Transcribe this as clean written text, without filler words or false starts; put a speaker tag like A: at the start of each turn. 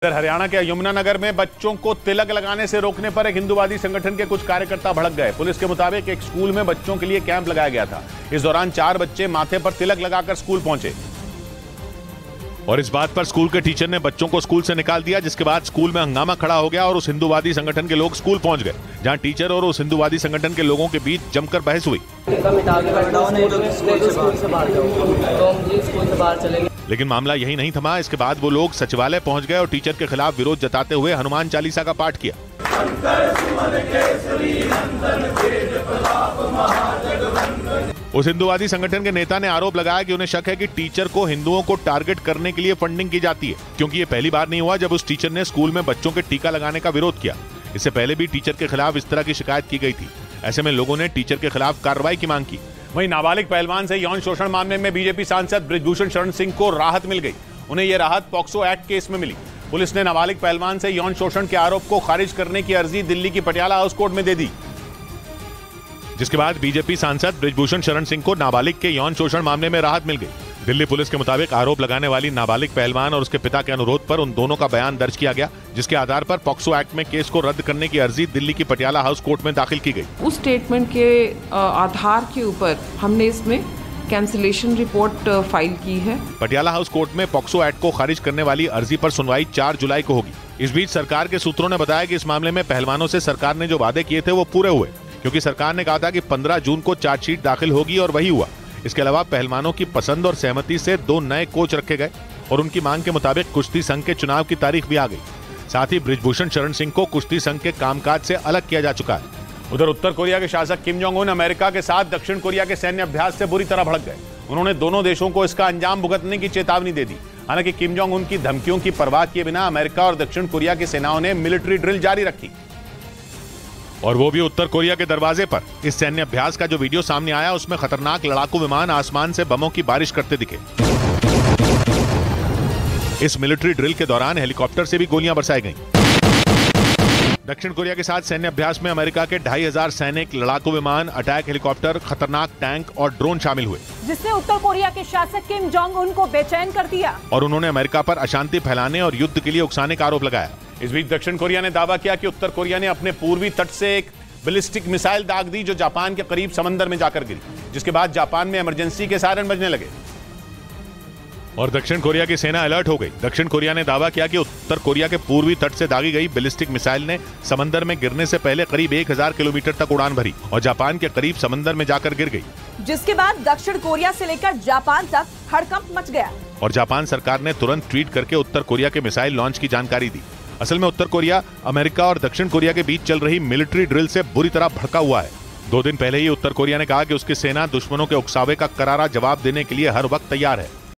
A: हरियाणा के यमुनानगर में बच्चों को तिलक लगाने से रोकने पर एक हिंदूवादी संगठन के कुछ कार्यकर्ता भड़क गए। पुलिस के मुताबिक एक स्कूल में बच्चों के लिए कैंप लगाया गया था। इस दौरान 4 बच्चे माथे पर तिलक लगाकर स्कूल पहुंचे और इस बात पर स्कूल के टीचर ने बच्चों को स्कूल से निकाल दिया, जिसके बाद स्कूल में हंगामा खड़ा हो गया और उस हिंदूवादी संगठन के लोग स्कूल पहुंच गए, जहां टीचर और उस हिंदूवादी संगठन के लोगों के बीच जमकर बहस हुई। लेकिन मामला यही नहीं थमा। इसके बाद वो लोग सचिवालय पहुंच गए और टीचर के खिलाफ विरोध जताते हुए हनुमान चालीसा का पाठ किया। उस हिंदूवादी संगठन के नेता ने आरोप लगाया कि उन्हें शक है कि टीचर को हिंदुओं को टारगेट करने के लिए फंडिंग की जाती है, क्योंकि ये पहली बार नहीं हुआ जब उस टीचर ने स्कूल में बच्चों के टीका लगाने का विरोध किया। इससे पहले भी टीचर के खिलाफ इस तरह की शिकायत की गई थी। ऐसे में लोगों ने टीचर के खिलाफ कार्रवाई की मांग की। वहीं नाबालिग पहलवान से यौन शोषण मामले में बीजेपी सांसद बृजभूषण शरण सिंह को राहत मिल गई। उन्हें यह राहत पॉक्सो एक्ट केस में मिली। पुलिस ने नाबालिग पहलवान से यौन शोषण के आरोप को खारिज करने की अर्जी दिल्ली की पटियाला हाउस कोर्ट में दे दी, जिसके बाद बीजेपी सांसद बृजभूषण शरण सिंह को नाबालिग के यौन शोषण मामले में राहत मिल गई। दिल्ली पुलिस के मुताबिक आरोप लगाने वाली नाबालिग पहलवान और उसके पिता के अनुरोध पर उन दोनों का बयान दर्ज किया गया, जिसके आधार पर पॉक्सो एक्ट में केस को रद्द करने की अर्जी दिल्ली की पटियाला हाउस कोर्ट में दाखिल की गई।
B: उस स्टेटमेंट के आधार के ऊपर हमने इसमें कैंसिलेशन रिपोर्ट फाइल की है।
A: पटियाला हाउस कोर्ट में पॉक्सो एक्ट को खारिज करने वाली अर्जी पर सुनवाई 4 जुलाई को होगी। इस बीच सरकार के सूत्रों ने बताया कि इस मामले में पहलवानों से सरकार ने जो वादे किए थे वो पूरे हुए, क्योंकि सरकार ने कहा था कि 15 जून को चार्जशीट दाखिल होगी और वही हुआ। इसके अलावा पहलवानों की पसंद और सहमति से 2 नए कोच रखे गए और उनकी मांग के मुताबिक कुश्ती संघ के चुनाव की तारीख भी आ गई। साथ ही बृजभूषण शरण सिंह को कुश्ती संघ के कामकाज से अलग किया जा चुका है। उधर उत्तर कोरिया के शासक किम जोंग उन अमेरिका के साथ दक्षिण कोरिया के सैन्य अभ्यास से बुरी तरह भड़क गए। उन्होंने दोनों देशों को इसका अंजाम भुगतने की चेतावनी दे दी। हालांकि किम जोंग उनकी धमकियों की परवाह किए बिना अमेरिका और दक्षिण कोरिया की सेनाओं ने मिलिट्री ड्रिल जारी रखी, और वो भी उत्तर कोरिया के दरवाजे पर। इस सैन्य अभ्यास का जो वीडियो सामने आया उसमें खतरनाक लड़ाकू विमान आसमान से बमों की बारिश करते दिखे। इस मिलिट्री ड्रिल के दौरान हेलीकॉप्टर से भी गोलियां बरसाई गईं। दक्षिण कोरिया के साथ सैन्य अभ्यास में अमेरिका के 2500 सैनिक, लड़ाकू विमान, अटैक हेलीकॉप्टर, खतरनाक टैंक और ड्रोन शामिल हुए, जिसने उत्तर कोरिया के शासक किम जोंग उन को बेचैन कर दिया और उन्होंने अमेरिका पर अशांति फैलाने और युद्ध के लिए उकसाने का आरोप लगाया। इस बीच दक्षिण कोरिया ने दावा किया कि उत्तर कोरिया ने अपने पूर्वी तट से एक बैलिस्टिक मिसाइल दाग दी, जो जापान के करीब समंदर में जाकर गिरी, जिसके बाद जापान में इमरजेंसी के सायरन बजने लगे और दक्षिण कोरिया की सेना अलर्ट हो गई। दक्षिण कोरिया ने दावा किया कि उत्तर कोरिया के पूर्वी तट से दागी गई बैलिस्टिक मिसाइल ने समंदर में गिरने से पहले करीब 1000 किलोमीटर तक उड़ान भरी और जापान के करीब समंदर में जाकर गिर गई,
C: जिसके बाद दक्षिण कोरिया से लेकर जापान तक हड़कंप मच गया
A: और जापान सरकार ने तुरंत ट्वीट करके उत्तर कोरिया के मिसाइल लॉन्च की जानकारी दी। असल में उत्तर कोरिया अमेरिका और दक्षिण कोरिया के बीच चल रही मिलिट्री ड्रिल से बुरी तरह भड़का हुआ है। 2 दिन पहले ही उत्तर कोरिया ने कहा कि उसकी सेना दुश्मनों के उकसावे का करारा जवाब देने के लिए हर वक्त तैयार है।